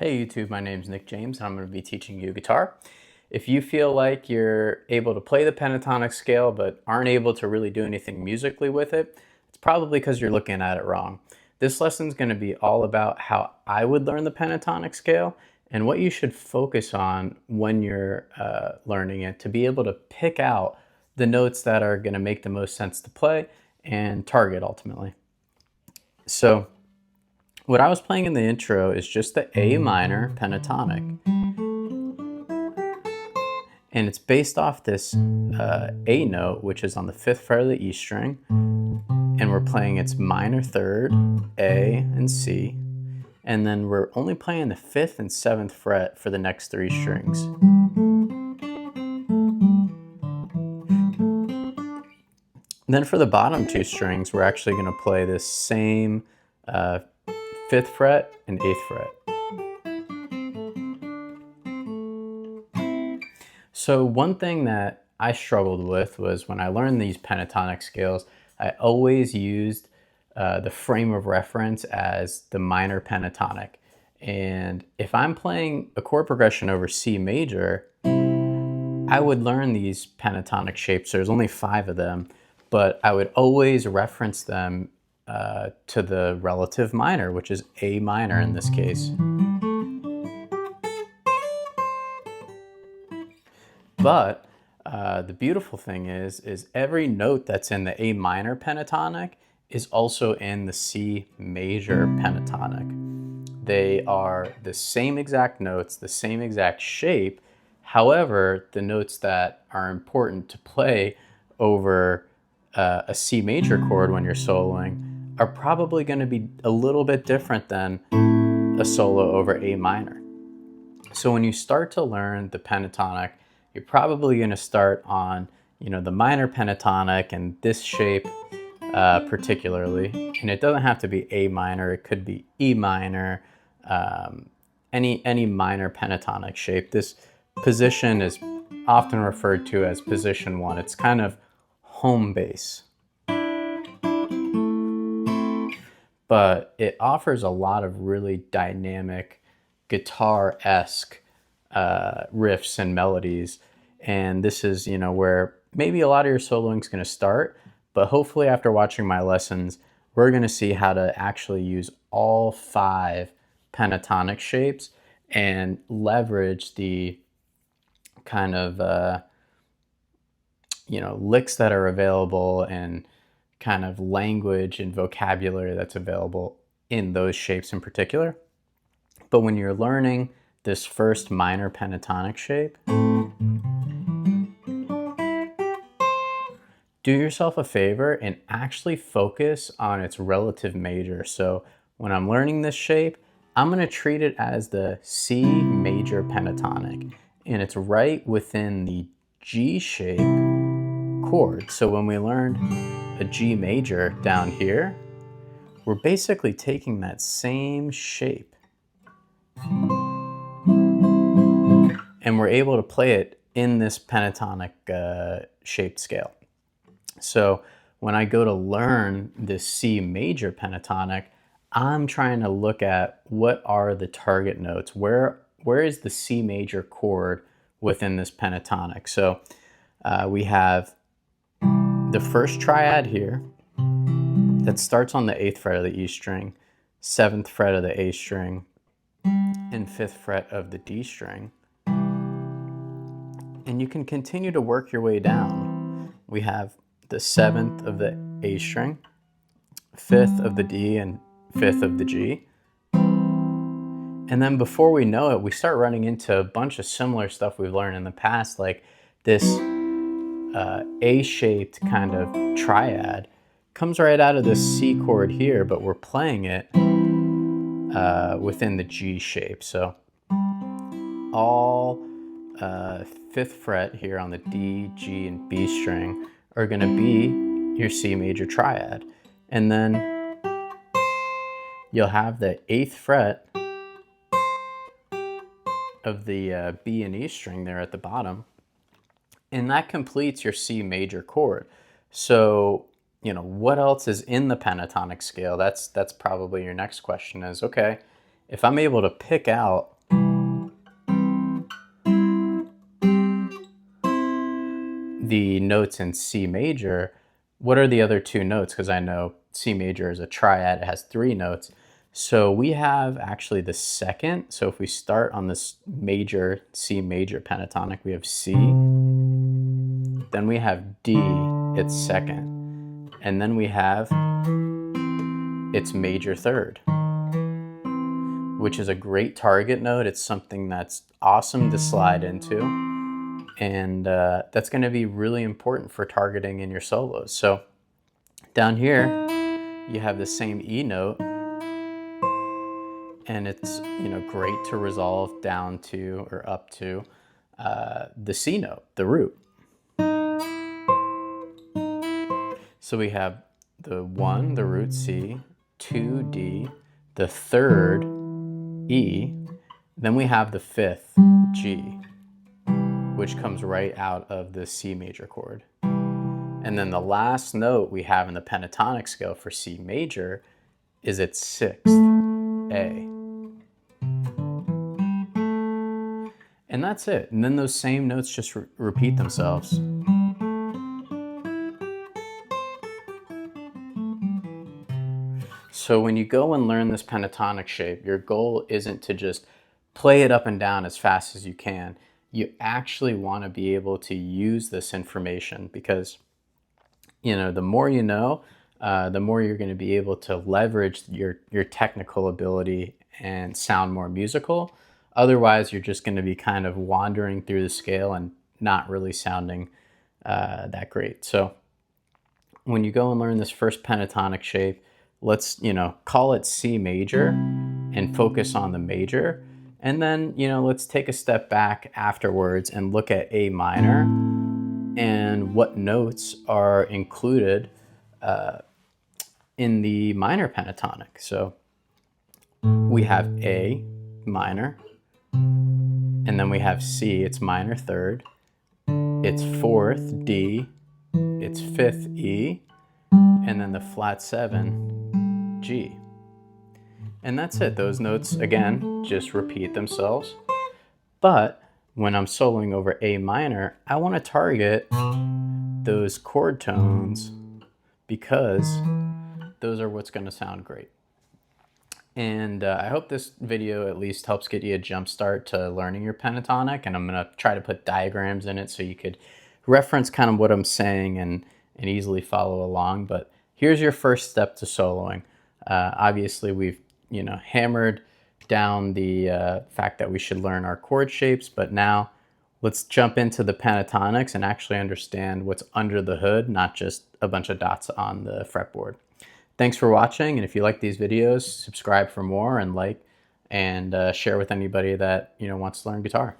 Hey YouTube, my name's Nick James and I'm going to be teaching you guitar. If you feel like you're able to play the pentatonic scale but aren't able to really do anything musically with it, it's probably because you're looking at it wrong. This lesson is going to be all about how I would learn the pentatonic scale and what you should focus on when you're learning it to be able to pick out the notes that are going to make the most sense to play and target ultimately. So what I was playing in the intro is just the A minor pentatonic. And it's based off this A note, which is on the 5th fret of the E string. And we're playing its minor third, A and C. And then we're only playing the 5th and 7th fret for the next 3 strings. And then for the bottom 2 strings, we're actually going to play this same 5th fret and 8th fret. So one thing that I struggled with was when I learned these pentatonic scales, I always used the frame of reference as the minor pentatonic. And if I'm playing a chord progression over C major, I would learn these pentatonic shapes. There's only 5 of them, but I would always reference them to the relative minor, which is A minor in this case. But the beautiful thing is every note that's in the A minor pentatonic is also in the C major pentatonic. They are the same exact notes, the same exact shape. However, the notes that are important to play over a C major chord when you're soloing are probably going to be a little bit different than a solo over A minor. So when you start to learn the pentatonic, you're probably going to start on, the minor pentatonic and this shape particularly. And it doesn't have to be A minor. It could be E minor, any minor pentatonic shape. This position is often referred to as position 1. It's kind of home base. But it offers a lot of really dynamic guitar-esque riffs and melodies, and this is where maybe a lot of your soloing is going to start, but hopefully after watching my lessons we're going to see how to actually use all 5 pentatonic shapes and leverage the kind of licks that are available and kind of language and vocabulary that's available in those shapes in particular. But when you're learning this first minor pentatonic shape, do yourself a favor and actually focus on its relative major. So when I'm learning this shape, I'm going to treat it as the C major pentatonic, and it's right within the G shape chord. So when we learned a G major down here, we're basically taking that same shape and we're able to play it in this pentatonic shaped scale. So when I go to learn this C major pentatonic, I'm trying to look at what are the target notes. Where is the C major chord within this pentatonic? So we have the first triad here that starts on the 8th fret of the E string, 7th fret of the A string, and 5th fret of the D string. And you can continue to work your way down. We have the 7th of the A string, 5th of the D, and 5th of the G. And then before we know it, we start running into a bunch of similar stuff we've learned in the past, like this A-shaped kind of triad comes right out of this C chord here, but we're playing it within the G shape. So all 5th fret here on the D, G, and B string are going to be your C major triad. And then you'll have the 8th fret of the B and E string there at the bottom, and that completes your C major chord. So what else is in the pentatonic scale? That's probably your next question is, okay, if I'm able to pick out the notes in C major, what are the other two notes? Because I know C major is a triad, it has 3 notes. So we have actually the second. So if we start on this major, C major pentatonic, we have C, then we have D, its second, and then we have its major third, which is a great target note. It's something that's awesome to slide into, and that's going to be really important for targeting in your solos. So down here, you have the same E note, and it's, you know, great to resolve down to or up to the C note, the root. So we have the 1, the root C, 2 D, the 3rd E, then we have the 5th G, which comes right out of the C major chord. And then the last note we have in the pentatonic scale for C major is its 6th, A. And that's it. And then those same notes just repeat themselves. So when you go and learn this pentatonic shape, your goal isn't to just play it up and down as fast as you can. You actually want to be able to use this information because, you know, the more you know, the more you're going to be able to leverage your technical ability and sound more musical. Otherwise, you're just going to be kind of wandering through the scale and not really sounding that great. So when you go and learn this first pentatonic shape, let's, you know, call it C major and focus on the major. And then, you know, let's take a step back afterwards and look at A minor and what notes are included in the minor pentatonic. So we have A minor, and then we have C, it's minor third, it's 4th D, it's 5th E, and then the flat 7 G. And that's it. Those notes, again, just repeat themselves. But when I'm soloing over A minor, I want to target those chord tones because those are what's going to sound great. And I hope this video at least helps get you a jump start to learning your pentatonic. And I'm going to try to put diagrams in it so you could reference kind of what I'm saying and easily follow along. But here's your first step to soloing. Obviously, we've, you know, hammered down the fact that we should learn our chord shapes, but now let's jump into the pentatonics and actually understand what's under the hood, not just a bunch of dots on the fretboard. Thanks for watching, and if you like these videos, subscribe for more and like and share with anybody that, you know, wants to learn guitar.